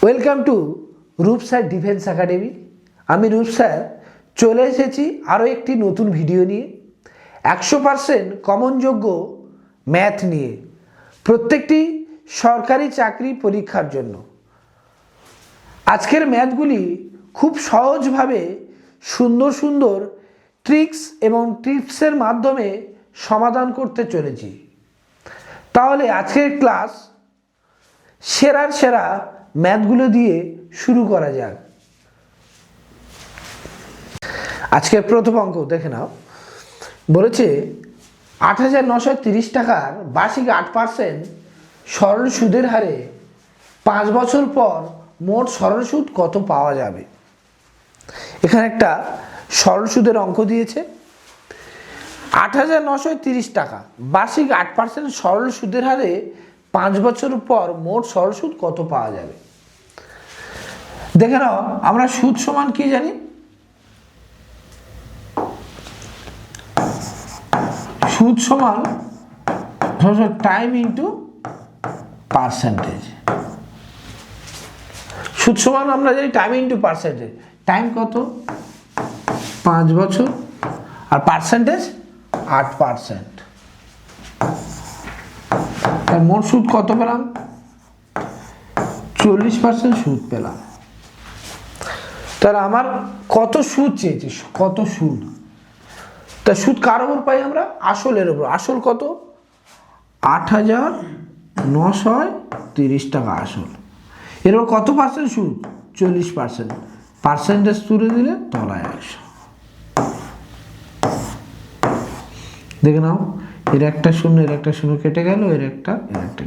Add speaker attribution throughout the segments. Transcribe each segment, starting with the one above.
Speaker 1: Welcome to রূপ sir defence academy. আমি রূপ স্যার চলে এসেছি আরও একটি নতুন ভিডিও নিয়ে 100% কমনযোগ্য ম্যাথ নিয়ে প্রত্যেকটি সরকারি চাকরি পরীক্ষার জন্য। আজকের ম্যাথগুলি খুব সহজভাবে সুন্দর সুন্দর ট্রিক্স এবং টিপসের মাধ্যমে সমাধান করতে চলেছি। তাহলে আজকের ক্লাস সেরার সেরা ম্যাথগুলো দিয়ে শুরু করা যাক। আজকের প্রথম অঙ্ক দেখে নাও। বলেছে 8,930 টাকার বার্ষিক 8% সরল সুদের হারে 5 বছর পর মোট সরল সুদ কত পাওয়া যাবে। এখানে একটা সরল সুদের অঙ্ক দিয়েছে। 8,930 টাকা বার্ষিক 8% সরল সুদের হারে 5 বছর পর মোট সরল সুদ কত পাওয়া যাবে। দেখে নাও, আমরা সুদ সমান কি জানি? সুদ সমান টাইম ইন্টু পার্সেন্টেজ। সুদ সমান আমরা জানি টাইম ইন্টু পার্সেন্টেজ। টাইম কত? 5 বছর, আর পার্সেন্টেজ 8%। মোট সুদ কত পেলাম? 40% সুদ পেলাম। তাহলে আমার কত সুদ চেয়েছে? কত সুদ? তা সুদ কার উপর পাই আমরা? আসলের উপর। আসল কত? 8,930 টাকা আসল। এর উপর কত পার্সেন্ট সুদ? 40%। পার্সেন্টেজ তুলে দিলে তলায় 100। দেখে নাও, এর একটা শূন্য, এর একটা শূন্য কেটে গেল, এর একটা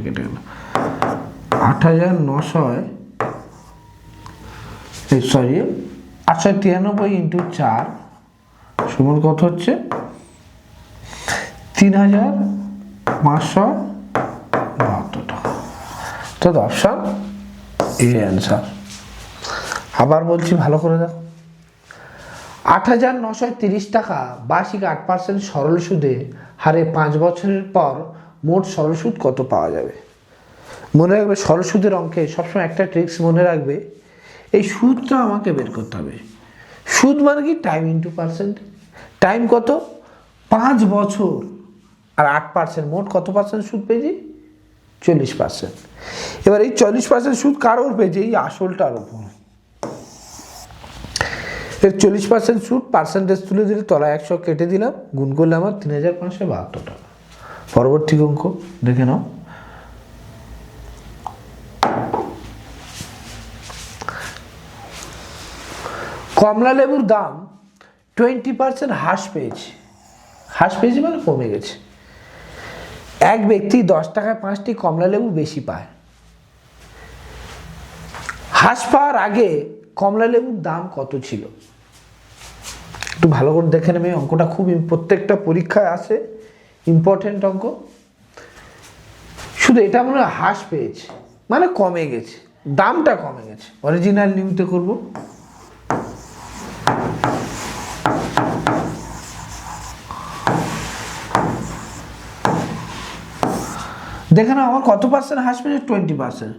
Speaker 1: কেটে গেল। 893 ইন্টু 4 সমান কত হচ্ছে? 3,572 টাকা। তো অপশন এ অ্যান্সার। আবার বলছি, ভালো করে দেখো। 8,930 টাকা বার্ষিক 8% সরল সুদে হারে 5 বছরের পর মোট সরল সুদ কত পাওয়া যাবে। মনে রাখবে, সরল সুদের অঙ্কে সবসময় একটা ট্রিক্স মনে রাখবে, এই সুদটা আমাকে বের করতে হবে। সুদ মানে কি? Time into percent. টাইম কত? 5 বছর, আর 8%, মোট কত পার্সেন্ট সুদ পেয়েছি? 40%। এবার এই 40% সুদ কার ওপর পেয়েছি? এই আসলটার ওপর। এর 40% সুদ, পার্সেন্টেজ তুলে দিলে তলায় 100 কেটে দিলাম, গুণ করলে আমার 3,572 টাকা। পরবর্তী অঙ্ক দেখে নাও। কমলা লেবুর দাম 20% হ্রাস পেয়েছে। হ্রাস পেয়েছে মানে কমে গেছে। এক ব্যক্তি 10 টাকায় 5টি কমলা লেবু বেশি পায়। হ্রাস পাওয়ার আগে কমলা লেবুর দাম কত ছিল? একটু ভালো করে দেখে নেবে। অঙ্কটা খুব প্রত্যেকটা পরীক্ষায় আসে, ইম্পর্টেন্ট অঙ্ক। শুধু এটা মনে হয় হ্রাস পেয়েছে মানে কমে গেছে, দামটা কমে গেছে। অরিজিনাল নিউতে করব। দেখে নাও, আমার কত পার্সেন্ট হ্রাস পেয়েছে? 20%।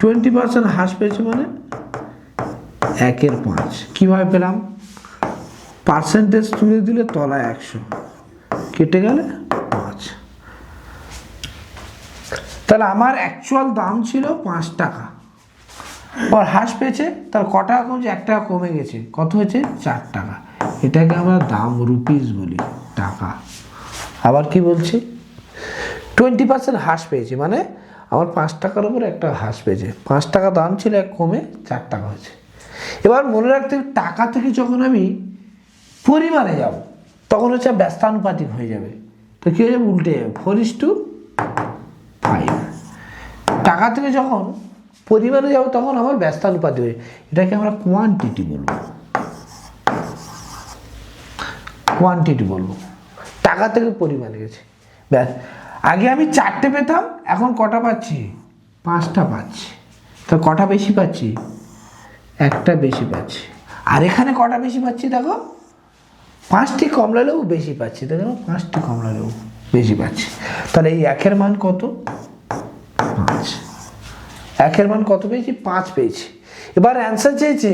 Speaker 1: 20% হ্রাস পেয়েছে মানে 1/5। কিভাবে পেলাম? পার্সেন্টেজ তুলে দিলে তলায় 100 কেটে গেলে 5। তাহলে আমার অ্যাকচুয়াল দাম ছিল 5 টাকা, আর হ্রাস পেয়েছে, তার ক টাকা কমছে? 1 টাকা কমে গেছে। কত হয়েছে? 4 টাকা। এটাকে আমরা দাম, রুপিস বলি, টাকা। আবার কি বলছি? 20% হ্রাস পেয়েছে মানে আমার 5 টাকার উপর একটা হ্রাস পেয়েছে। 5 টাকা দাম ছিল, এক কমে 4 টাকা হয়েছে। এবার মনে রাখতে হবে, টাকা থেকে যখন আমি পরিমাণে যাব তখন হচ্ছে ব্যস্তানুপাতিক হয়ে যাবে। তো কী হয়ে যাবে? উল্টে যাবে, 4:5। টাকা থেকে যখন পরিমাণে যাব তখন আমার ব্যস্তানুপাতিক হয়ে, এটাকে আমরা কোয়ান্টিটি বলবো। কোয়ান্টিটি বলবো। টাকা থেকে পরিমাণে গেছে, ব্যাস। আগে আমি 4টে পেতাম, এখন কটা পাচ্ছি? 5টা পাচ্ছি। তো কটা বেশি পাচ্ছি? একটা বেশি পাচ্ছি। আর এখানে কটা বেশি পাচ্ছি? দেখো, 5টি কমলা লেবু বেশি পাচ্ছি। দেখো, 5টি কমলা লেবু বেশি পাচ্ছি। তাহলে এই 1-এর মান কত? 5। একের মান কত পেয়েছি? 5 পেয়েছি। এবার অ্যান্সার চেয়েছে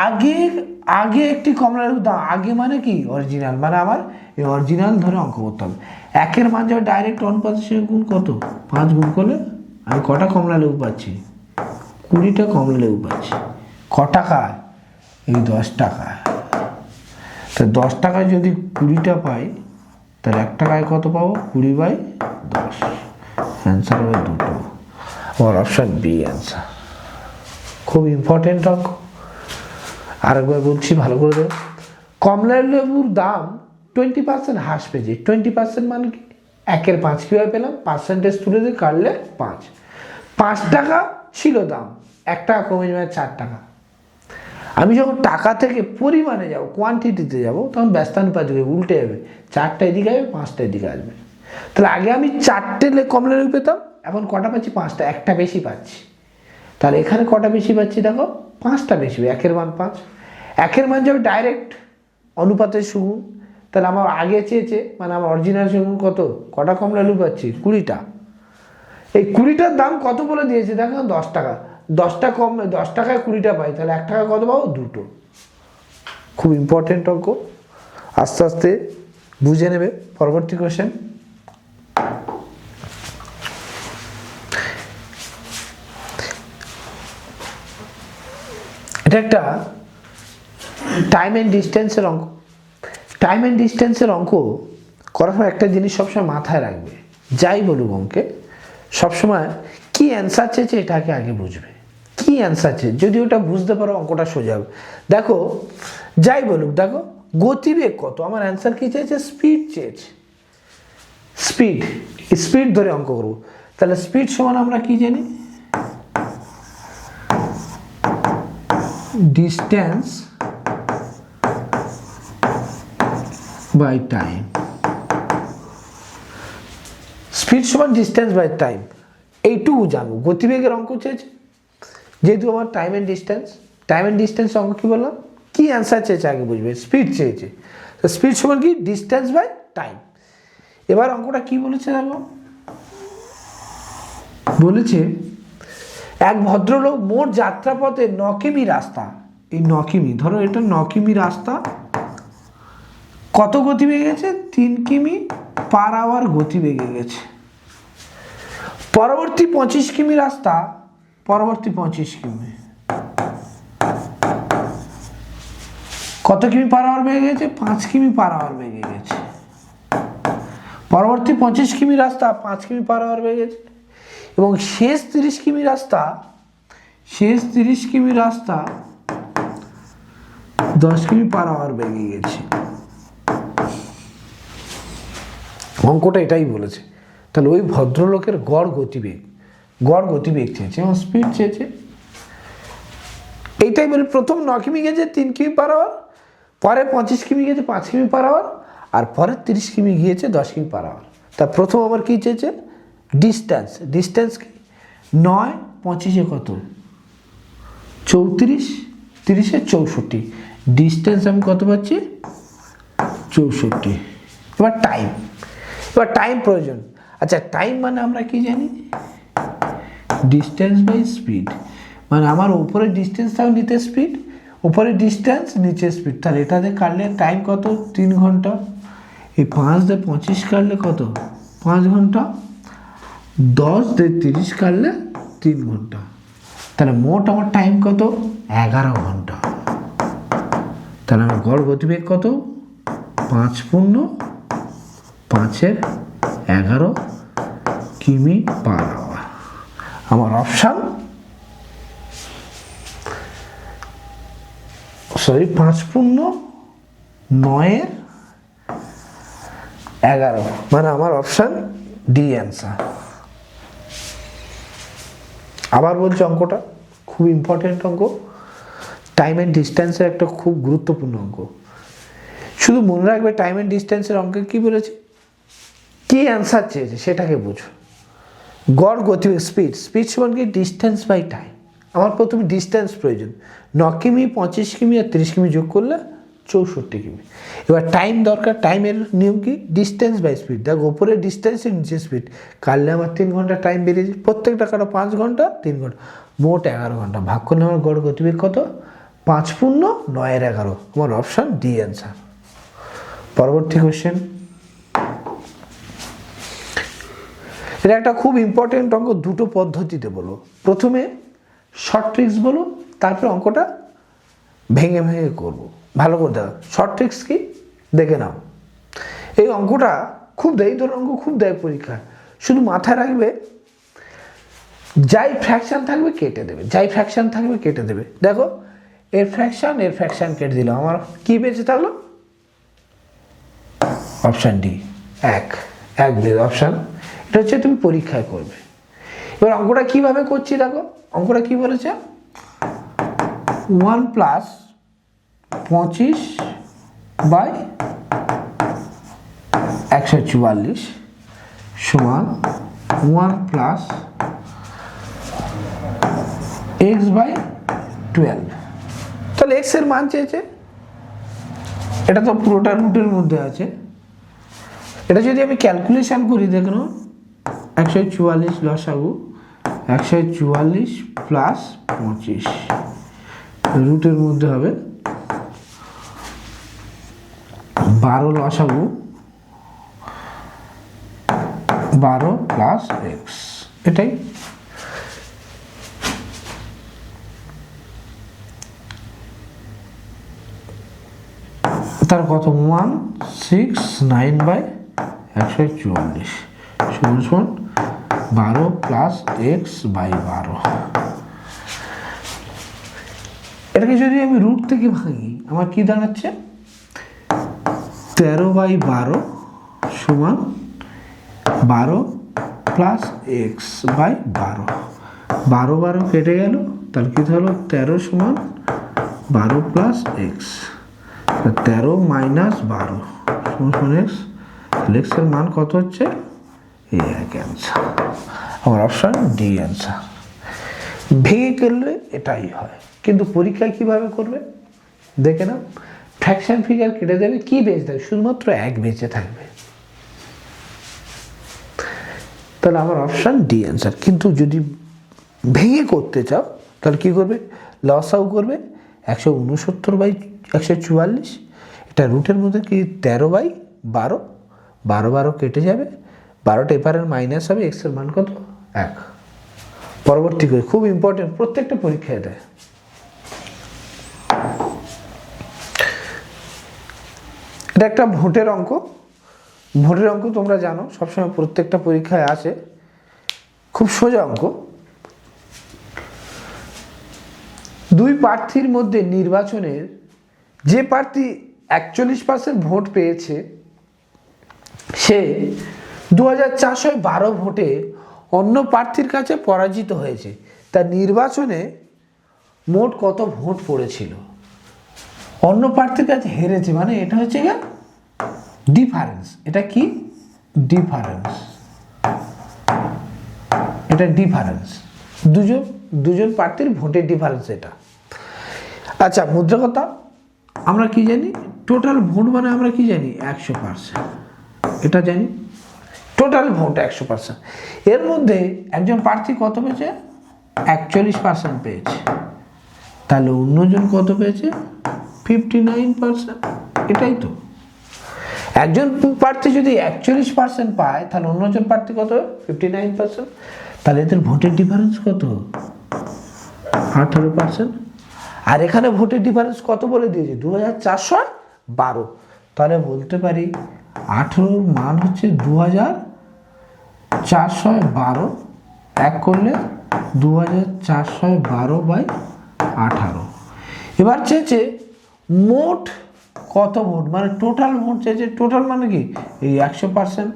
Speaker 1: আগে আগে একটি কমলালেবুর দাম, আগে মানে কি? অরিজিনাল, মানে আমার এই অরিজিনাল ধরে অঙ্ক করতে হবে। একের মান যাবে ডাইরেক্ট অনুপাতের সঙ্গে গুণ কত? 5 গুণ করলে আমি কটা কমলালেবু পাচ্ছি? 20টা কমলালেবু পাচ্ছি। ক টাকায়? এই 10 টাকায়। তো 10 টাকায় যদি 20টা পাই, তাহলে 1 টাকায় কত পাবো? 20/10। অ্যান্সার হবে 2টো। আমার অপশান বি অ্যান্সার। খুব ইম্পর্টেন্ট অঙ্ক, আরেকবার বলছি ভালো করে দেবো। কমলালেবুর দাম 20% হ্রাস পেয়েছে। 20% মানে কি? 1/5 কীভাবে পেলাম? পার্সেন্টেজ তুলে দিয়ে কাটলে 5। 5 টাকা ছিল দাম, 1 টাকা কমে যাবে 4 টাকা। আমি যখন টাকা থেকে পরিমাণে যাব, কোয়ান্টিটিতে যাব, তখন ব্যস্তানুপাতিক উল্টে যাবে। 4টা এদিকে আসবে, 5টা এদিকে আসবে। তাহলে আগে আমি 4টে কমলালেবু পেতাম, এখন কটা পাচ্ছি? 5টা, একটা বেশি পাচ্ছি। তাহলে এখানে কটা বেশি পাচ্ছি? দেখো 5টা বেশি। একের মান 5, একের মান যাবে ডাইরেক্ট অনুপাতের সুগুণ। তাহলে আমার আগে চেয়েছে, মানে আমার অরিজিনাল সুগুণ কত? কটা কমলালেবু পাচ্ছি? 20টা। এই 20টার দাম কত বলে দিয়েছে দেখো? 10 টাকা। 10টা কম, 10 টাকায় 20টা পাই, তাহলে 1 টাকা কত পাবো? 2টো। খুব ইম্পর্টেন্ট অঙ্ক, আস্তে আস্তে বুঝে নেবে। পরবর্তী কোশ্চেন। এটা একটা টাইম অ্যান্ড ডিস্টেন্সের অঙ্ক। টাইম অ্যান্ড ডিস্টেন্সের অঙ্ক করার সময় একটা জিনিস সবসময় মাথায় রাখবে, যাই বলুক অঙ্কে সবসময় কি অ্যান্সার চেয়েছে এটাকে আগে বুঝবে। কি অ্যান্সার চেয়েছে, যদি ওটা বুঝতে পারো অঙ্কটা সোজা হবে। দেখো যাই বলুক, দেখো গতিবেগ কত, আমার অ্যান্সার কি চেয়েছে? স্পিড চেয়েছে। স্পিড, স্পিড ধরে অঙ্ক করবো। তাহলে স্পিড সমান আমরা কি জানি? Distance by time. স্পিড সমান ডিস্টেন্স বাই টাইম, এইটুকু জানবো। গতিবেগের অঙ্ক চেয়েছে, যেহেতু আমার টাইম অ্যান্ড ডিস্টেন্স অঙ্ক কি বললাম? কি অ্যান্সার চেয়েছে আগে বুঝবে। স্পিড চেয়েছে, তো স্পিড সমান কি? Distance by time. এবার অঙ্কটা কি বলেছে দেখো, বলেছে এক ভদ্রলোক মোট যাত্রাপথে 9 কিমি রাস্তা, এই 9 কিমি, ধরো এটা 9 কিমি রাস্তা, কত গতিবেগে গেছে? 3 কিমি পার আওয়ার গতিবেগে গেছে। পরবর্তী 25 কিমি রাস্তা, পরবর্তী 25 কিমি কত কিমি পার আওয়ার বেগে গেছে? 5 কিমি পার আওয়ার বেগে গেছে। পরবর্তী 25 কিমি রাস্তা 5 কিমি পার আওয়ার বেগে গেছে। এবং শেষ 30 কিমি রাস্তা, শেষ 30 কিমি রাস্তা 10 কিমি পার আওয়ার বেগে গেছে। অঙ্কটা এটাই বলেছে। তাহলে ওই ভদ্রলোকের গড় গতিবেগ চেয়েছে এবং স্পিড চেয়েছে। এইটাই বলে প্রথম 9 কিমি গেছে 3 কিমি পার আওয়ার, পরে 25 কিমি গেছে 5 কিমি পার আওয়ার, আর পরে 30 কিমি গিয়েছে 10 কিমি পার আওয়ার। তা প্রথম আবার কি চেয়েছে? ডিস্টেন্স কি? 9 25-এ কত? 34, 30-এ 64। ডিস্টেন্স আমি কত পাচ্ছি? 64। এবার টাইম প্রয়োজন। আচ্ছা, টাইম মানে আমরা কি জানি? Distance by speed. মানে আমার উপরে ডিস্টেন্স তাও নিতে স্পিড, উপরে ডিস্টেন্স নিচে স্পিড। তাহলে এটাতে কাটলে টাইম কত? 3 ঘন্টা। এই 5 দিয়ে 25 কাটলে কত? 5 ঘন্টা। 10 দিয়ে 30 কাটলে 3 ঘন্টা। তাহলে মোট আমার টাইম কত? 11 ঘন্টা। তাহলে আমার গড় গতিবেগ কত? 5 × 5-11 কিমি পার আওয়ার। আমার অপশান 5 × 9-11, মানে আমার অপশান ডি অ্যান্সার। আবার বলছি অঙ্কটা খুব ইম্পর্টেন্ট অঙ্ক, টাইম অ্যান্ড ডিস্টেন্সের একটা খুব গুরুত্বপূর্ণ অঙ্ক। শুধু মনে রাখবে টাইম অ্যান্ড ডিস্টেন্সের অঙ্কে কি বলেছে, কি অ্যান্সার চেয়েছে সেটাকে বুঝো। গড় গতিবেগ স্পিড সমান কি? Distance by time. আমার প্রথমে ডিস্টেন্স প্রয়োজন। 9 কিমি 25 কিমি আর 30 কিমি যোগ করলে 64 কিমি। এবার টাইম দরকার, টাইমের নিয়ম কি, ডিস্টেন্স বাই স্পিড। দেখো ওপরে ডিস্টেন্স নিচে স্পিড, কাটলে আমার 3 ঘন্টা টাইম বেরিয়েছে, প্রত্যেকটা কাটা 5 ঘন্টা 3 ঘন্টা, মোট 11 ঘন্টা। ভাগ করলে আমার গড় গতিবেগ কত, 5 পূর্ণ 9-11। আমার অপশান ডি অ্যান্সার। পরবর্তী কোয়েশ্চেন, এটা একটা খুব ইম্পর্টেন্ট অঙ্ক, দুটো পদ্ধতিতে বলো। প্রথমে শর্ট ট্রিক্স বলো, তারপরে অঙ্কটা ভেঙে ভেঙে করব। ভালো করে দেখো শর্ট ট্রিক্স কি দেখে নাও। এই অঙ্কটা খুব দেয়, এই ধরনের অঙ্ক খুব দেয় পরীক্ষায়। শুধু মাথায় রাখবে, যাই ফ্র্যাকশন থাকবে কেটে দেবে, যাই ফ্র্যাকশন থাকবে কেটে দেবে। দেখো এর ফ্র্যাকশন কেটে দিল, আমার কি বেঁচে থাকলো, অপশান ডি, এক বের অপশান। এটা হচ্ছে তুমি পরীক্ষায় করবে। এবার অঙ্কটা কিভাবে করছি দেখো, অঙ্কটা কি বলেছে, 1 + 25/144 সমান 1 + x/12। তাহলে x এর মান চেয়েছে, এটা তো পুরোটা রুটের মধ্যে আছে। এটা যদি আমি ক্যালকুলেশন করি দেখুন, 144 লসাগু 144 + 25 রুটের মধ্যে হবে 12 লসাগু 12 + x, এটাই। তার কত, 169/144 সমান 12 + x/12। এটাকে যদি আমি রুট থেকে ভাঙি, আমার কি দাঁড়াচ্ছে, 13/12 সমান 12 + x/12। 12 কেটে গেল, তাহলে কি হলো, 13 সমান 12 + x, 13 - 12 সমান x। x এর মান কত হচ্ছে, এই এক অ্যান্সার। আমার অপশান ডি অ্যান্সার। ভেঙে করলে এটাই হয়, কিন্তু পরীক্ষায় কিভাবে করবে দেখে নাও। ফ্র্যাকশন ফিগার কেটে দেবে, কি বেঁচে থাকবে, শুধুমাত্র এক বেঁচে থাকবে। তাহলে আমার অপশান ডি অ্যান্সার। কিন্তু যদি ভেঙে করতে চাও তাহলে কি করবে, লসাউ করবে 169/144, এটা রুটের মধ্যে কি 13/12, 12 কেটে যাবে, 12টা এপারের মাইনাস হবে, এক্স এর মান কত, 1। পরবর্তী করে খুব ইম্পর্টেন্ট, প্রত্যেকটা পরীক্ষায় দেয়। এটা একটা ভোটের অঙ্ক। ভোটের অঙ্ক তোমরা জানো সবসময় প্রত্যেকটা পরীক্ষায় আসে, খুব সোজা অঙ্ক। দুই প্রার্থীর মধ্যে নির্বাচনের যে প্রার্থী 41% ভোট পেয়েছে, সে 2412 ভোটে অন্য প্রার্থীর কাছে পরাজিত হয়েছে। তার নির্বাচনে মোট কত ভোট পড়েছিল, অন্য প্রার্থীর কাছে হেরেছে, মানে এটা হচ্ছে গিয়ে ডিফারেন্স। এটা কি, ডিফারেন্স, এটা ডিফারেন্স, দুজন প্রার্থীর ভোটের ডিফারেন্স এটা। আচ্ছা, মুদ্রা কথা আমরা কি জানি, টোটাল ভোট মানে আমরা কি জানি, 100%, এটা জানি, টোটাল ভোট 100%। এর মধ্যে একজন প্রার্থী কত পেয়েছে, 41% পেয়েছে, তাহলে অন্যজন কত পেয়েছে, 59%। এটাই তো, একজন প্রার্থী যদি 41% পায়, তাহলে অন্যজন প্রার্থী কত, 59%। তাহলে এদের ভোটের ডিফারেন্স কত, 18%। আর এখানে ভোটের ডিফারেন্স কত বলে দিয়েছে, 2412। তাহলে বলতে পারি 18 মান হচ্ছে 2412, এক করলে 2412/18। এবার চেয়েছে মোট কত ভোট, মানে টোটাল ভোট চেয়েছে। টোটাল মানে কি, এই 100%,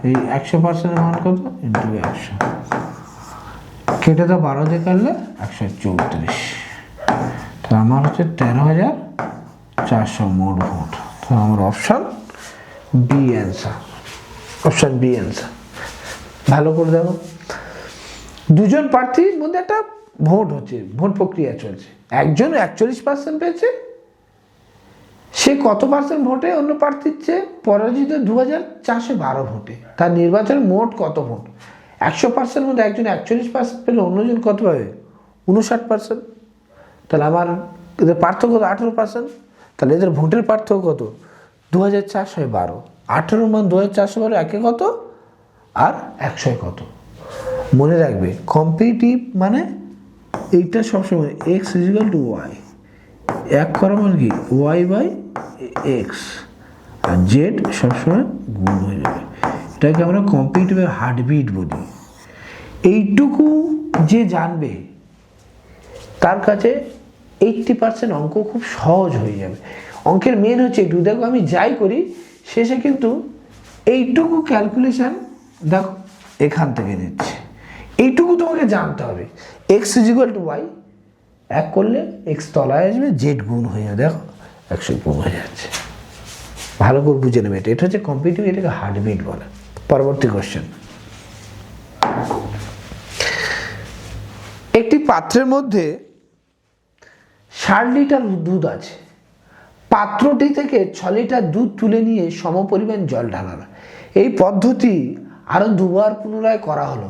Speaker 1: এই 100%-এর মান কত, ইন্টু 100, কেটে দাও 12 দিয়ে কাটলে 134। তাহলে আমার হচ্ছে 13,400 মোট ভোট। তো আমার option B answer, option B answer. ভালো করে দেখো, দুজন প্রার্থীর মধ্যে একটা ভোট হচ্ছে, ভোট প্রক্রিয়া চলছে। একজন 41% পেয়েছে, সে কত পার্সেন্ট ভোটে অন্য প্রার্থীর চেয়ে পরাজিত 2412 ভোটে। তার নির্বাচনের মোট কত ভোট? 100% মধ্যে একজন 41% পেলে, অন্যজন কত পাবে? 59%। তাহলে আমার এদের পার্থক্য কত? 18%। তাহলে এদের ভোটের পার্থক্য কত? 2412। 18 মান 2412, একে কত আর 100 কত? মনে রাখবে, কম্পিটিটিভ মানে এইটা সবসময় এক্স ইজিক্যাল টু ওয়াই, এক করা মানে কি ওয়াই বাই এক্স, আর জেড সবসময় গুণ হয়ে যাবে। এটাকে আমরা কম্পিটিটিভের হার্টবিট বলি। এইটুকু যে জানবে তার কাছে 80% অঙ্ক খুব সহজ হয়ে যাবে। অঙ্কের মেন হচ্ছে একটু দেখো, আমি যাই করি শেষে কিন্তু এইটুকু ক্যালকুলেশন দেখো এখান থেকে নিচ্ছে। এইটুকু তোমাকে জানতে হবে। এক্স ইজিক্যাল টু ওয়াই, এক করলে এক্স তলায় আসবে, জেড গুণ হয়ে যাবে, দেখো 100 গুণ হয়ে যাচ্ছে। ভালো করে বুঝে নেবে, এটা হচ্ছে কম্পিটিটিভ, এটাকে হার্টবিট বলে। পরবর্তী কোশ্চেন, একটি পাত্রের মধ্যে 60 লিটার দুধ আছে। পাত্রটি থেকে 6 লিটার দুধ তুলে নিয়ে সমপরিমাণ জল ঢালানো। এই পদ্ধতি আরো দুবার পুনরায় করা হলো।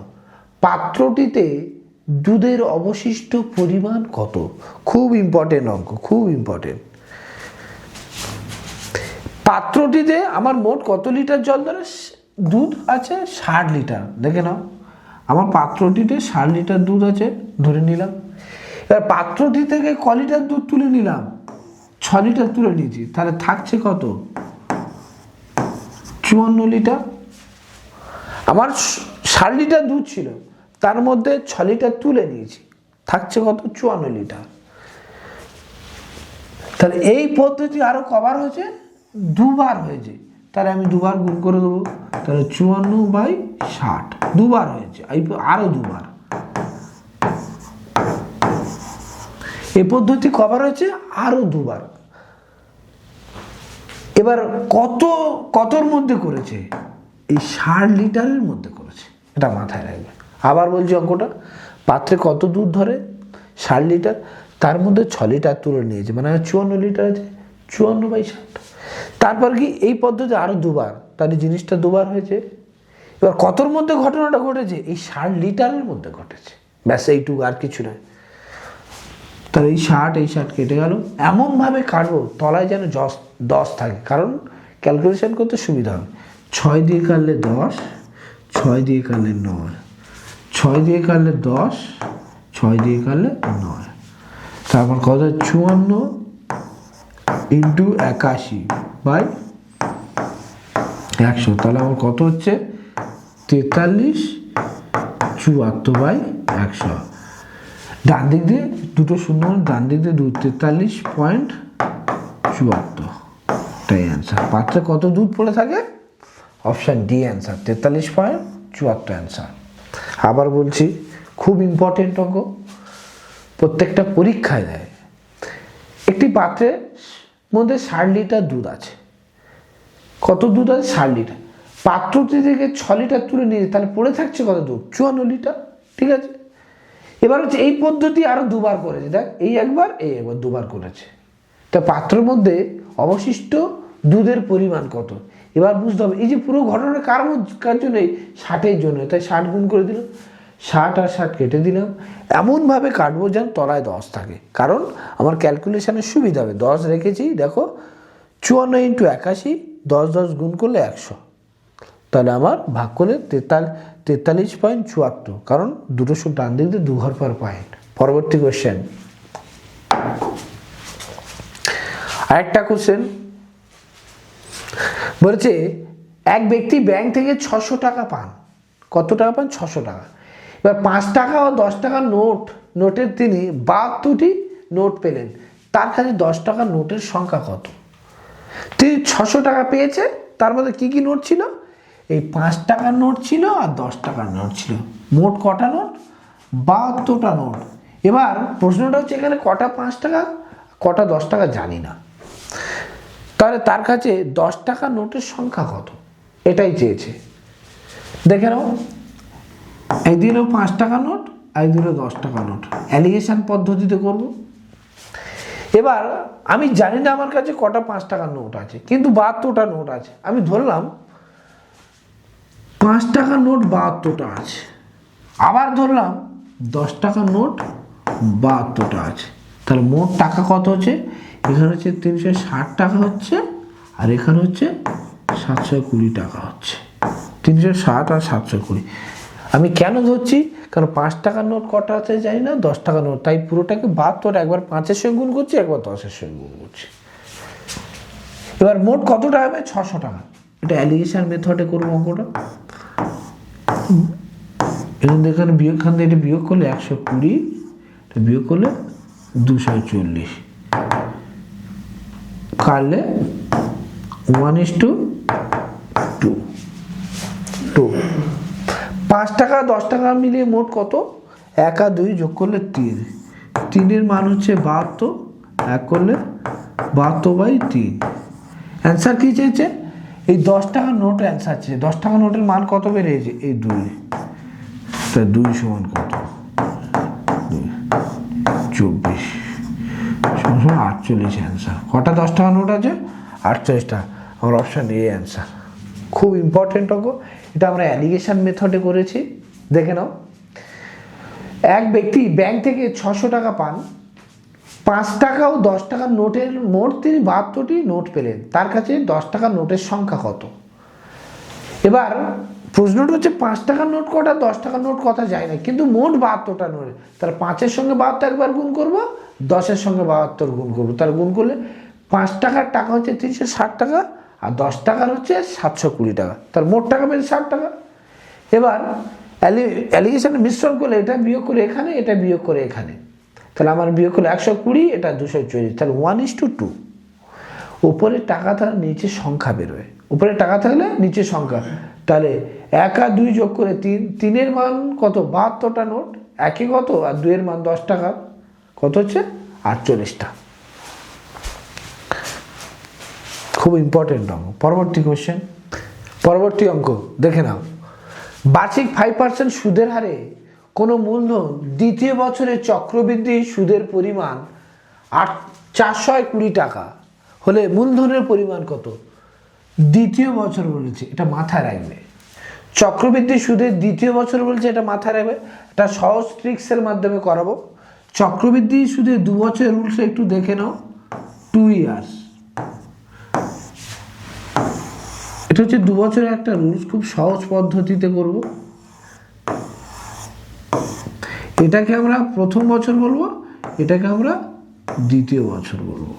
Speaker 1: পাত্রটিতে দুধের অবশিষ্ট পরিমাণ কত? খুব ইম্পর্টেন্ট অঙ্ক, খুব ইম্পর্টেন্ট। পাত্রটিতে আমার মোট কত লিটার জল ধরে দুধ আছে? 60 লিটার। দেখে নাও, আমার পাত্রটিতে 60 লিটার দুধ আছে ধরে নিলাম। এবার পাত্রটি থেকে ক লিটার দুধ তুলে নিলাম? 6 লিটার তুলে নিয়েছি, তাহলে থাকছে কত? 54 লিটার। আমার 60 লিটার দুধ ছিল, তার মধ্যে 6 লিটার তুলে নিয়েছি, থাকছে কত? 54 লিটার। তাহলে এই পদ্ধতি আরো কবার হয়েছে? দুবার হয়েছে। তাহলে আমি দুবার গুণ করে দেবো, তাহলে 54/60 দুবার হয়েছে, আরো দুবার। এই পদ্ধতি কবার হয়েছে? আরো দুবার। এবার কতর মধ্যে করেছে? এই 60 লিটারের মধ্যে করেছে, এটা মাথায় রাখবে। আবার বলছি অঙ্কটা, পাত্রে কত দুধ ধরে? 60 লিটার, তার মধ্যে 6 লিটার তুলে নিয়েছে, মানে 54 লিটার আছে, 54/60। তারপর কি এই পদ্ধতি আরো দুবার, তাহলে জিনিসটা দুবার হয়েছে। এবার কতর মধ্যে ঘটনাটা ঘটেছে? এই 60 লিটারের মধ্যে ঘটেছে, ব্যাস এইটুকু, আর কিছু নয়। তাহলে এই 60 কেটে গেল। এমনভাবে কাটবো তলায় যেন 10 থাকে, কারণ ক্যালকুলেশন করতে সুবিধা হবে। 6 দিয়ে কাটলে 10, 6 দিয়ে কাটলে 9, 6 দিয়ে কাটলে 10, 6 দিয়ে কাটলে 9, তারপর কত? 54 ইন্টু 81/100। তাহলে আমার কত হচ্ছে? 43/74/100। ডান দিক দিয়ে দুটো শূন্য, ডান দিক দিয়ে 43.74, এটাই অ্যান্সার। পাত্রে কত দুধ পড়ে থাকে? Option D answer, 43.74 answer. আবার বলছি, খুব ইম্পর্টেন্ট অঙ্ক, প্রত্যেকটা পরীক্ষায় দেয়। একটি পাত্রের মধ্যে 60 লিটার দুধ আছে। কত দুধ আছে? 60 লিটার। পাত্রটি থেকে 6 লিটার তুলে নিয়ে, তাহলে পড়ে থাকছে কত দুধ? 54 লিটার। ঠিক আছে, এবার হচ্ছে এই পদ্ধতি আরো দুবার করেছে, দেখ এই একবার দুবার করেছে। তা পাত্রের মধ্যে অবশিষ্ট দুধের পরিমাণ কত? এবার বুঝতে হবে এই যে পুরো ঘটনাটা কার জন্য? 60-এর জন্য, তাই 60 গুণ করে দিলাম, 60 আর 60 কেটে দিলাম। এমনভাবে কাটবো যেন তলায় 10 থাকে, কারণ আমার ক্যালকুলেশনের সুবিধা হবে। 10 রেখেছি, দেখো 54 ইন্টু 81, 10 গুণ করলে 100, তাহলে আমার ভাগ করলে 43.74, কারণ দুটো সূত্র ডান দিক দিয়ে 2 ঘর পর পয়েন্ট। পরবর্তী কোশ্চেন, আরেকটা কোশ্চেন বলেছে, এক ব্যক্তি ব্যাংক থেকে 600 টাকা পান। কত টাকা পান? 600 টাকা। এবার 5 টাকা ও 10 টাকার নোটের তিনি 72টি নোট পেলেন। তার কাছে 10 টাকার নোটের সংখ্যা কত? তিনি 600 টাকা পেয়েছে, তার মধ্যে কি কি নোট ছিল? এই 5 টাকার নোট ছিল আর 10 টাকার নোট ছিল। মোট কটা নোট? 72টা নোট। এবার প্রশ্নটা হচ্ছে এখানে কটা 5 টাকা, কটা 10 টাকা জানি না, তাহলে তার কাছে 10 টাকার নোটের সংখ্যা কত, এটাই চেয়েছে। দেখে নাও, এই দিল 5 টাকা নোট, এই দিল 10 টাকা নোট। অ্যালিগেশন পদ্ধতিতে করব। এবার আমি জানি না আমার কাছে কটা 5 টাকার নোট আছে, কিন্তু 72টা নোট আছে। আমি ধরলাম 5 টাকার নোট 72টা আছে, আবার ধরলাম 10 টাকার নোট 72টা আছে। তাহলে মোট টাকা কত হচ্ছে? এখানে হচ্ছে 360 টাকা হচ্ছে, আর এখানে হচ্ছে 720 টাকা হচ্ছে। 360 আর 720। আমি কেন ধরছি? কারণ 5 টাকার নোট কটা আছে জানি না, 10 টাকার নোট, তাই পুরোটাকে 72 একবার 5-এর সঙ্গে গুণ করছি, একবার 10-এর সঙ্গে গুণ করছি। এবার মোট কত টাকা হবে? 600 টাকা। এটা অ্যালিগেশন মেথডে করবো অঙ্কটা। এখানে বিয়োগ, খান এটা বিয়োগ করলে 120, বিয়োগ করলে 240, কাটলে 1:2। 5 টাকা 10 টাকা মিলিয়ে মোট কত? 1 আর 2 যোগ করলে 3। 3-এর মান হচ্ছে 72, 1 করলে 72/3। অ্যান্সার কি চেয়েছে? এই 10 টাকার নোট অ্যান্সার চেয়েছে। 10 টাকার নোটের মান কত বেড়েছে? এই 2। তা 2 সমান কত? 24 সমান 48 অ্যান্সার। কটা 10 টাকার নোট আছে? 48টা। আমার অপশান এ অ্যান্সার। খুব ইম্পর্টেন্ট অঙ্ক, এটা আমরা অ্যালিগেশন মেথডে করেছি। দেখে নাও, এক ব্যক্তি ব্যাংক থেকে 600 টাকা পান। 5 টাকা ও 10 টাকার নোটের মোট তিনি 72টি নোট পেলেন। তার কাছে 10 টাকার নোটের সংখ্যা কত? এবার প্রশ্নটা হচ্ছে 5 টাকার নোট কটা, 10 টাকার নোট কথা যায় না, কিন্তু মোট 72টা নোট। তাহলে 5-এর সঙ্গে 72 একবার গুণ করবো, 10-এর সঙ্গে 72 গুণ করবো। তাহলে গুণ করলে 5 টাকার টাকা হচ্ছে 360 টাকা, আর 10 টাকার হচ্ছে 720 টাকা। তার মোট টাকা পেয়েছে 60 টাকা। এবার অ্যালিগেশনে মিশ্রণ করলে এটা বিয়োগ করে এখানে, এটা বিয়োগ করে এখানে, তাহলে আমার বিয়োগ করলে 120, এটা 240, তাহলে 1:2। উপরে টাকা থাকলে নিচে সংখ্যা বেরোয়, উপরে টাকা থাকলে নিচে সংখ্যা। তাহলে 1 আর 2 যোগ করে 3। 3-এর মান কত? 72টা নোট। 1-এ কত? আর 2-এর মান 10 টাকা, কত হচ্ছে? 48টা। খুব ইম্পর্টেন্ট অঙ্ক। পরবর্তী কোশ্চেন, পরবর্তী অঙ্ক দেখে নাও। বার্ষিক 5% সুদের হারে কোনো মূলধন দ্বিতীয় বছরের চক্রবৃদ্ধি সুদের পরিমাণ 420 টাকা হলে মূলধনের পরিমাণ কত? দ্বিতীয় বছর বলেছে, এটা মাথায় রাখবে। চক্রবৃদ্ধি সুদের দ্বিতীয় বছর বলছে, এটা মাথায় রাখবে। এটা সহজ ট্রিক্সের মাধ্যমে করাবো। চক্রবৃদ্ধি সুদের 2 বছরের রুলস একটু দেখে নাও। 2 ইয়ার্স, এটা হচ্ছে 2 বছরের একটা রুলস, খুব সহজ পদ্ধতিতে করব। এটাকে আমরা প্রথম বছর বলবো, এটাকে আমরা দ্বিতীয় বছর বলবো।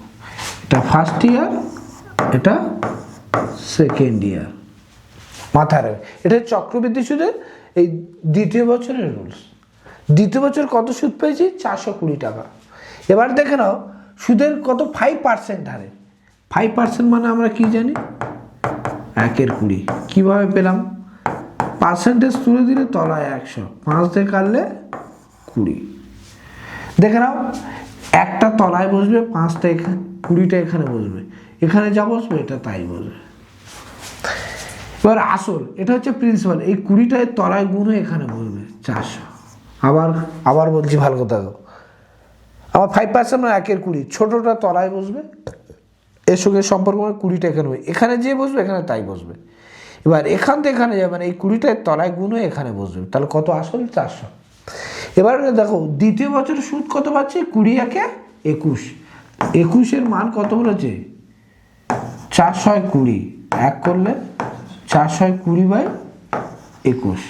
Speaker 1: এটা ফার্স্ট ইয়ার, এটা সেকেন্ড ইয়ার। মাথায় রাখবে, এটা চক্রবৃদ্ধি সুদের এই দ্বিতীয় বছরের রুলস। দ্বিতীয় বছর কত সুদ পেয়েছি? 420 টাকা। এবার দেখে নাও, সুদের কত? 5% হারে। 5% মানে আমরা কি জানি? 1-এর 20। কিভাবে পেলাম? পার্সেন্টেজ তুলে দিলে তলায় 100, 5 দিয়ে কাটলে 20। দেখে নাও, একটা তলায় বসবে, 5টা এখানে, 20টা এখানে বসবে। এখানে যা বসবে এটা তাই বসবে। এবার আসল, এটা হচ্ছে প্রিন্সিপাল, এই 20টায় তলায় গুণ হয়ে এখানে বসবে 400। আবার বলছি ভালো কথা, আমার 5% মানে 1-এর 20, ছোটটা তলায় বসবে, এর সঙ্গে সম্পর্ক মানে 20টা এখানে, এখানে যে বসবে এখানে তাই বসবে। এবার এখান থেকে এখানে যাবে, মানে এই 20টায় তলায় গুণ হয়ে এখানে বসবে। তাহলে কত আসল? 400। এবার দেখো দ্বিতীয় বছরের সুদ কত পাচ্ছি? 20 × 21। 21-এর মান কত বলেছে? 420। 1 করলে 420/21।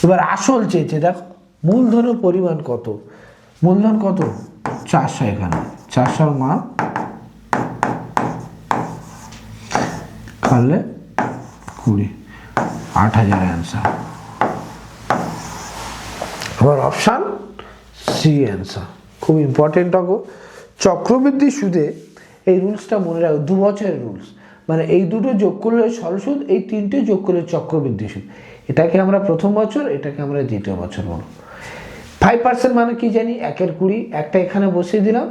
Speaker 1: এবার আসল চেয়েছে, দেখো মূলধনের পরিমাণ কত? মূলধন কত? 400। এখানে 400-র মান কাটলে 20, 8000 অ্যান্সার। আমার অপশান সি অ্যান্সার। খুব ইম্পর্টেন্ট অঙ্ক। চক্রবৃদ্ধি সুদে এই রুলসটা মনে রাখো, 2 বছরের রুলস, মানে এই দুটো যোগ করলে সরল সুদ, এই 3টে যোগ করলে চক্রবৃদ্ধি সুদ। এটাকে আমরা প্রথম বছর, এটাকে আমরা দ্বিতীয় বছর বলব। 5% মানে কি জানি? 1-এর 20। একটা এখানে বসিয়ে দিলাম,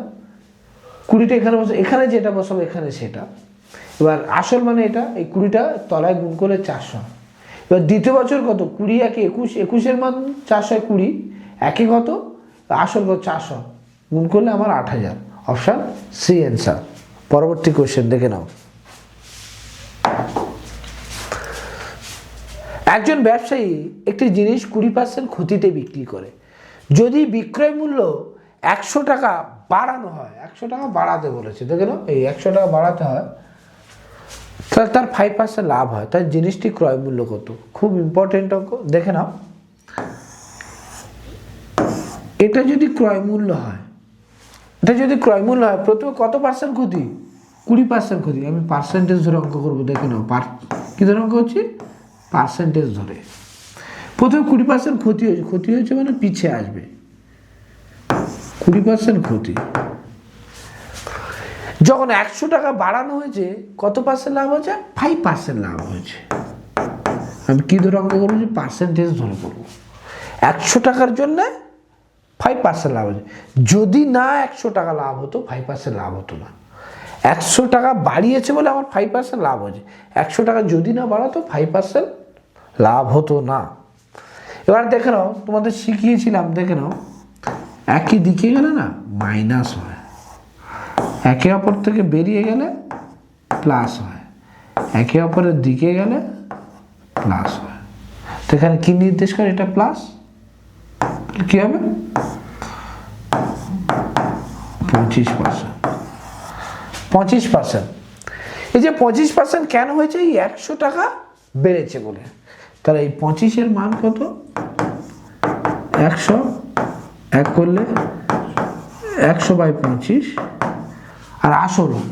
Speaker 1: 20টা এখানে বসে, এখানে যেটা বসাবো এখানে সেটা। এবার আসল মানে এটা, এই 20টা তলায় গুণ করে 400। এবার দ্বিতীয় বছর কত? 20 × 21। 21-এর মান 420। 1-এ কত? আসল কত? 400। গুণ করলে আমার 8000। Option C answer. পরবর্তী কোশ্চেন দেখে নাও। একজন ব্যবসায়ী একটি জিনিস 20% ক্ষতিতে বিক্রি করে। যদি বিক্রয় মূল্য 100 টাকা বাড়ানো হয়, 100 টাকা বাড়াতে বলেছে, দেখে নাও, এই 100 টাকা বাড়াতে হয়, তাহলে তার 5% লাভ হয়। তার জিনিসটি ক্রয় মূল্য কত? খুব ইম্পর্টেন্ট অঙ্ক, দেখে নাও। এটা যদি ক্রয় মূল্য হয়, প্রথমে কত পার্সেন্ট ক্ষতি? 20% ক্ষতি। আমি পার্সেন্টেজ ধরে অঙ্ক করবো, দেখে নাও। কি ধরে অঙ্ক হচ্ছে? পার্সেন্টেজ ধরে। প্রথমে 20% ক্ষতি হয়েছে মানে পিছিয়ে আসবে 20% ক্ষতি। যখন 100 টাকা বাড়ানো হয়েছে, কত পার্সেন্ট লাভ হয়েছে? 5% লাভ হয়েছে। আমি কি ধরে অঙ্ক করবো? পার্সেন্টেজ ধরে করবো। 100 টাকার জন্য 5% লাভ হয়েছে। যদি না 100 টাকা লাভ হতো, 5% লাভ হতো না। 100 টাকা বাড়িয়েছে বলে আমার 5% লাভ হয়েছে। 100 টাকা যদি না বাড়াতো, 5% লাভ হতো না। এবার দেখে নাও, তোমাদের শিখিয়েছিলাম, দেখে নাও, একই দিকে গেলে না মাইনাস হয়, একে অপর থেকে বেরিয়ে গেলে প্লাস হয়, একে অপরের দিকে গেলে প্লাস হয়। তো এখানে কি নির্দেশ করে? এটা প্লাস, কি হবে? 25%। এই যে 25% কেন হয়েছে? এই 100 টাকা বেড়েছে বলে। তাহলে এই 25-এর মান কত? 100 এক করলে 100/25। আর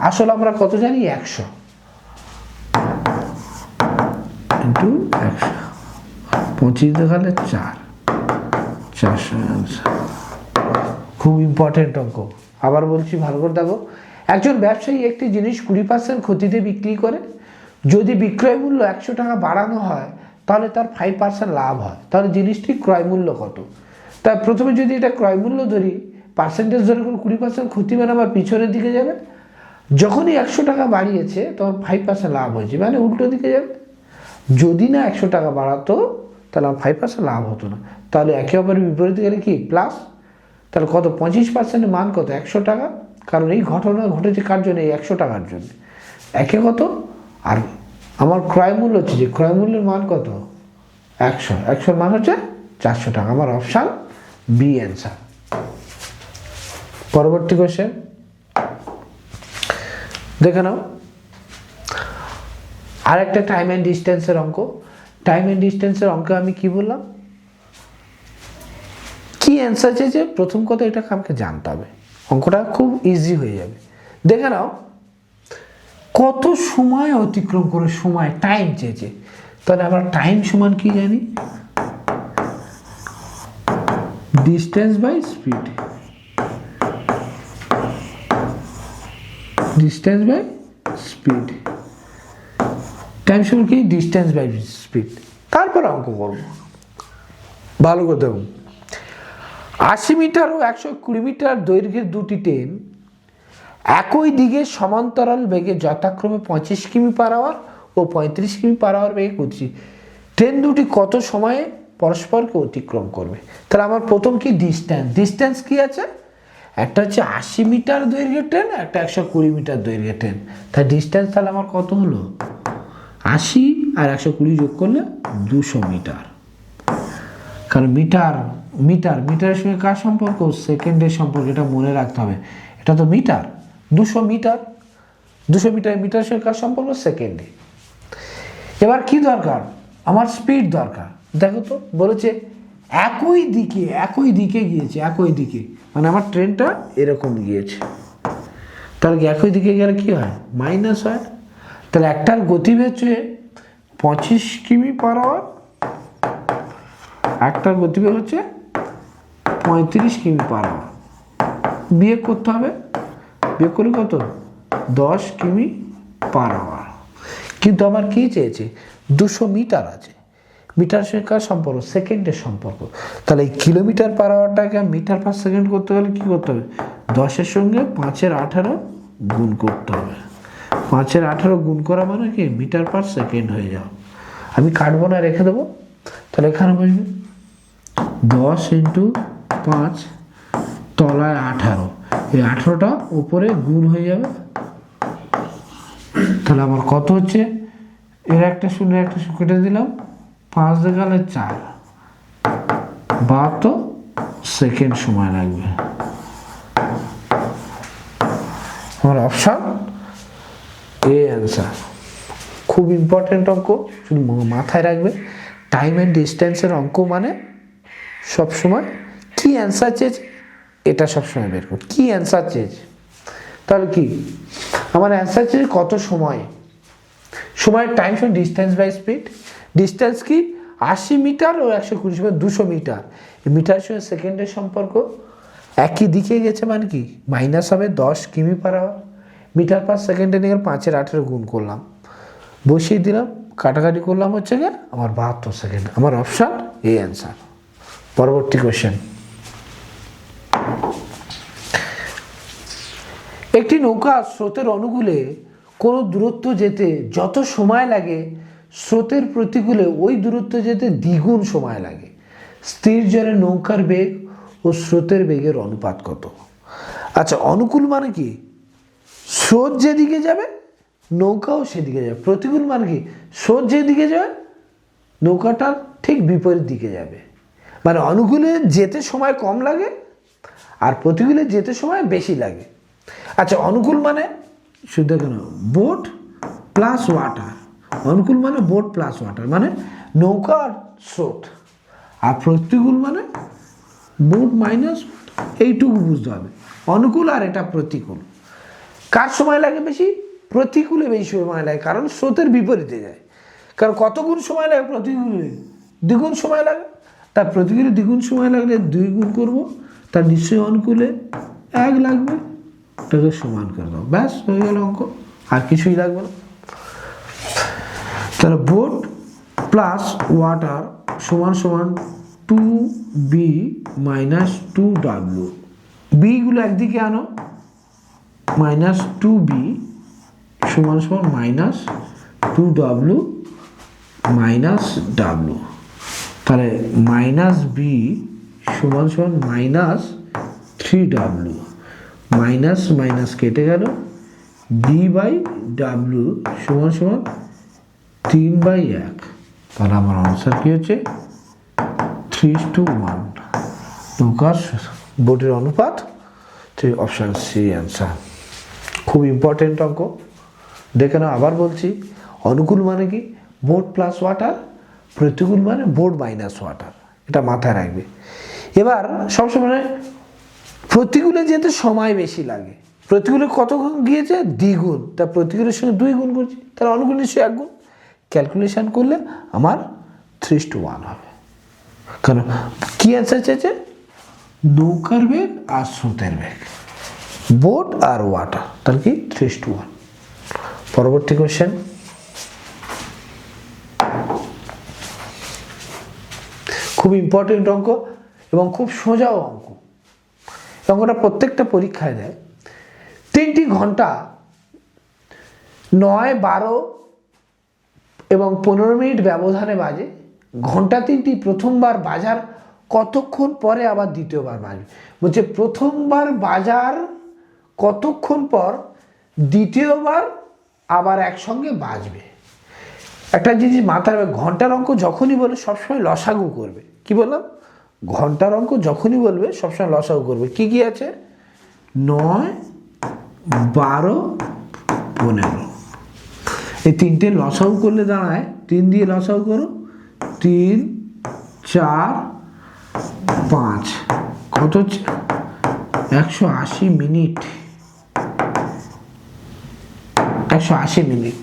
Speaker 1: আসল আমরা কত জানি? 100 ইন্টু 100, 25 দেখালে 400 অ্যান্সার। খুব ইম্পর্টেন্ট অঙ্ক। আবার বলছি, ভালো করে দেখো। একজন ব্যবসায়ী একটি জিনিস 20% ক্ষতিতে বিক্রি করে। যদি বিক্রয় মূল্য 100 টাকা বাড়ানো হয়, তাহলে তার 5% লাভ হয়। তাহলে জিনিসটি ক্রয় মূল্য কত? তাই প্রথমে যদি এটা ক্রয় মূল্য ধরি, পার্সেন্টেজ ধরে 20% ক্ষতি মানে আমার পিছনের দিকে যাবে। যখনই 100 টাকা বাড়িয়েছে, তখন 5% লাভ হয়েছে, মানে উল্টো দিকে যাবে। যদি না 100 টাকা বাড়াতো, তাহলে আমার 5% লাভ হতো না। তাহলে একে অপরের বিপরীতে গেলে কি? প্লাস। তাহলে কত? 25%-এর মান কত? 100 টাকা। কারণ এই ঘটনা ঘটেছে কার জন্য? এই 100 টাকার জন্য। একে কত? আর আমার ক্রয় মূল্য হচ্ছে, যে ক্রয় মূল্যের মান কত? 100। 100-এর মান হচ্ছে 400 টাকা। আমার অপশান বি অ্যান্সার। পরবর্তী কোশ্চেন দেখে নাও। আরেকটা টাইম অ্যান্ড ডিস্টেন্সের অঙ্ক। টাইম অ্যান্ড ডিস্টেন্সের অঙ্কে আমি কি বললাম? কি অ্যান্সার চেয়েছে? প্রথম কথা, এটা আমাকে জানতে হবে। অঙ্কটা খুব ইজি হয়ে যাবে। দেখে নাও, কত সময় অতিক্রম করে, সময়, টাইম চেয়েছে। তাহলে আমরা টাইম সমান কি জানি? Distance by speed. Distance by speed. Time সমান কি? Distance by speed. তারপর অঙ্ক করব, ভালো করে দেখুন। 80 মিটার ও 120 মিটার দৈর্ঘ্যের দুটি ট্রেন একই দিকে সমান্তরাল বেগে যথাক্রমে 25 কিমি/আওয়ার ও 35 কিমি/আওয়ার বেগে ঘুরছে। ট্রেন দুটি কত সময়ে পরস্পরকে অতিক্রম করবে? তাহলে আমার প্রথম কি? ডিস্টেন্স কি আছে? একটা হচ্ছে 80 মিটার দৈর্ঘ্যের ট্রেন, একটা 120 মিটার দৈর্ঘ্যের ট্রেন। তাই ডিস্টেন্স তাহলে আমার কত হলো? 80 আর 120 যোগ করলে 200 মিটার। কারণ মিটারের সঙ্গে কার সম্পর্ক? সেকেন্ডের সম্পর্ক। এটা মনে রাখতে হবে। এটা তো মিটার, 200 মিটার। মিটারের সঙ্গে কার সম্পর্ক? সেকেন্ডে। এবার কি দরকার? আমার স্পিড দরকার। দেখো তো, বলেছে একই দিকে গিয়েছে, একই দিকে, মানে আমার ট্রেনটা এরকম গিয়েছে। তাহলে একই দিকে গেলে কি হয়? মাইনাস হয়। তাহলে একটার গতিবেগ হচ্ছে 25 কিমি/আওয়ার, একটার গতিবেগ হচ্ছে 35 কিমি/আওয়ার। বিয়োগ করতে হবে, বিয়োগ করলে কত? 10 কিমি/আওয়ার। কিন্তু আমার কি চেয়েছে? 200 মিটার আছে। মিটার সঙ্গে কার সম্পর্ক? সেকেন্ডের সম্পর্ক। তাহলে এই কিলোমিটার/আওয়ারটাকে মিটার/সেকেন্ড করতে গেলে কি করতে হবে? 10-এর সঙ্গে 5-এর 18 গুণ করতে হবে। 5-এর 18 গুণ করা মানে কি? মিটার/সেকেন্ড হয়ে যাও। আমি কাটবো না, রেখে দেবো। তাহলে এখানে বসবে 10 × 5, তলায় 18। এই 18টা উপরে গুণ হয়ে যাবে, তাহলে আমার কত হচ্ছে, এর একটা শূন্য একটা কেটে দিলাম, 5 গেলে 4, 72 সেকেন্ড সময় লাগবে। আমার অপশন এ অ্যান্সার। খুব ইম্পর্টেন্ট অঙ্ক, শুধু মাথায় রাখবে। টাইম অ্যান্ড ডিস্টেন্সের অঙ্ক মানে সবসময় কি অ্যান্সার চেয়েছে এটা সবসময় বের কর, কি অ্যান্সার চেয়েছে। তাহলে কি আমার অ্যান্সার চেয়েছে কত সময়, সময়ের টাইম সমান ডিস্টেন্স বাই স্পিড। ডিস্টেন্স কি 80 মিটার ও 120 সমান 200 মিটার। মিটার সঙ্গে সেকেন্ডের সম্পর্ক একই দিকে গেছে মানে কি মাইনাস হবে 10 কিমি পার আওয়ার। মিটার পার সেকেন্ডে নিয়ে 5-এর 18 গুণ করলাম, বসিয়ে দিলাম, কাটাকাটি করলাম, হচ্ছে গিয়ে আমার 72 সেকেন্ড। আমার অপশান এই অ্যান্সার। পরবর্তী কোশ্চেন, একটি নৌকা স্রোতের অনুকূলে কোনো দূরত্ব যেতে যত সময় লাগে স্রোতের প্রতিকূলে ওই দূরত্ব যেতে দ্বিগুণ সময় লাগে। স্থির জলে নৌকার বেগ ও স্রোতের বেগের অনুপাত কত? আচ্ছা, অনুকূল মানে কি স্রোত যেদিকে যাবে নৌকাও সেদিকে যাবে। প্রতিকূল মানে কি স্রোত যেদিকে যাবে নৌকাটার ঠিক বিপরীত দিকে যাবে। মানে অনুকূলে যেতে সময় কম লাগে আর প্রতিকূলে যেতে সময় বেশি লাগে। আচ্ছা, অনুকূল মানে শুধু কেন বোট প্লাস ওয়াটার, অনুকূল মানে বোট প্লাস ওয়াটার মানে নৌকার স্রোত, আর প্রতিকূল মানে বোট মাইনাস, এইটুকু বুঝতে হবে। অনুকূল আর এটা প্রতিকূল। কার সময় লাগে বেশি? প্রতিকূলে বেশি সময় লাগে, কারণ স্রোতের বিপরীতে যায়। কারণ কত গুণ সময় লাগে প্রতিকূলে? দ্বিগুণ সময় লাগে। তার প্রতিকূলে দ্বিগুণ সময় লাগলে 2 গুণ করবো, তার নিশ্চয়ই অনুকূলে 1 লাগবে, এটাকে সমান করে দাও, ব্যাস হয়ে গেল অঙ্ক, আর কিছুই লাগবে না। তাহলে বোট প্লাস ওয়াটার সমান সমান 2b মাইনাস 2w। বিগুলো একদিকে আনো, মাইনাস 2b সমান সমান মাইনাস 2w মাইনাস w। তাহলে মাইনাস বি সমান সমান মাইনাস 3w, মাইনাস মাইনাস কেটে গেল, ডি বাই ডাব্লিউ সমান সমান 3/1। তাহলে আমার আনসার কি হচ্ছে 3:1। নৌকার বোটের অনুপাত, অপশান সি অ্যান্সার। খুব ইম্পর্টেন্ট অঙ্ক, দেখে নাও। আবার বলছি, অনুকূল মানে কি বোট প্লাস ওয়াটার, প্রতিকূল মানে বোট মাইনাস ওয়াটার, এটা মাথায় রাখবে। এবার সবসময় প্রতিকূলে যেতে সময় বেশি লাগে, প্রতিকূলে কত গুণ গিয়েছে? দ্বিগুণ, তা প্রতিকূলের সঙ্গে 2 গুণ করছি, তাহলে অনুকূল নিশ্চয়ই 1 গুণ। ক্যালকুলেশন করলে আমার 3:1 হবে। কারণ কি অ্যান্সার চেয়েছে? নৌকার বেগ আর স্রোতের বেগ, বোট আর ওয়াটার, তাহলে কি 3:1। পরবর্তী কোশ্চেন, খুব ইম্পর্টেন্ট অঙ্ক এবং খুব সোজাও অঙ্ক। অঙ্কটা প্রত্যেকটা পরীক্ষায় দেয়। 3টি ঘন্টা 9, 12 এবং 15 মিনিট ব্যবধানে বাজে। ঘন্টা 3টি প্রথমবার বাজার কতক্ষণ পরে আবার দ্বিতীয়বার বাজবে? বলছে প্রথমবার বাজার কতক্ষণ পর দ্বিতীয়বার আবার একসঙ্গে বাজবে। একটা জিনিস মাথায় রাখবে, ঘন্টার অঙ্ক যখনই বলে সবসময় লসাগু করবে। কি বললাম? ঘন্টার অঙ্ক যখনই বলবে সবসময় লসাগু করবে। কি কি আছে? 9, 12, 15। এই 3টে লসাগু করলে দাঁড়ায়, 3 দিয়ে লসাগু করো, 3, 4, 5, কত হচ্ছে? 180 মিনিট। 180 মিনিট।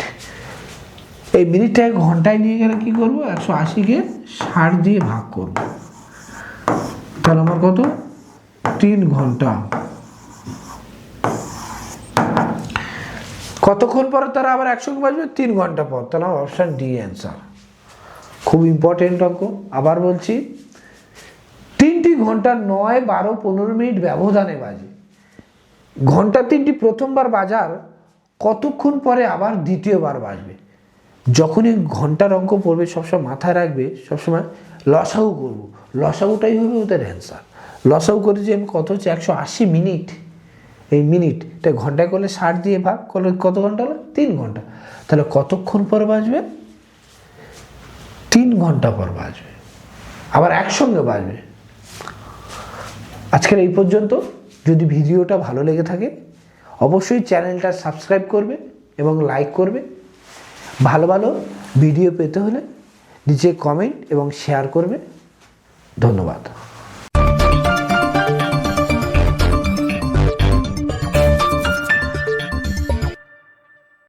Speaker 1: এই মিনিটটাকে ঘন্টায় নিয়ে গেলে কি করবো? 180কে 60 দিয়ে ভাগ করবো, তাহলে আমার কত? 3 ঘন্টা। কতক্ষণ পরে তারা আবার একসঙ্গে বাজবে? 3 ঘন্টা পর। তাহলে আমার অপশান ডি অ্যান্সার। খুব ইম্পর্টেন্ট অঙ্ক। আবার বলছি, 3টি ঘন্টা 9, 12, 15 মিনিট ব্যবধানে বাজে। ঘন্টা 3টি প্রথমবার বাজার কতক্ষণ পরে আবার দ্বিতীয়বার বাজবে? যখনই ঘন্টার অঙ্ক পড়বে সবসময় মাথায় রাখবে, সবসময় লসাগু করবো, লসাগুটাই হবে ওদের অ্যান্সার। লসাগু করেছি আমি, কত হচ্ছে? 180 মিনিট। এই মিনিট এটা ঘন্টায় করলে 60 দিয়ে ভাগ করলে কত ঘন্টা হলো? 3 ঘন্টা। তাহলে কতক্ষণ পর বাজবে? 3 ঘন্টা পর বাজবে, আবার একসঙ্গে বাজবে। আজকের এই পর্যন্ত। যদি ভিডিওটা ভালো লেগে থাকে অবশ্যই চ্যানেলটা সাবস্ক্রাইব করবে এবং লাইক করবে। ভালো ভালো ভিডিও পেতে হলে নিচে কমেন্ট এবং শেয়ার করবে। ধন্যবাদ।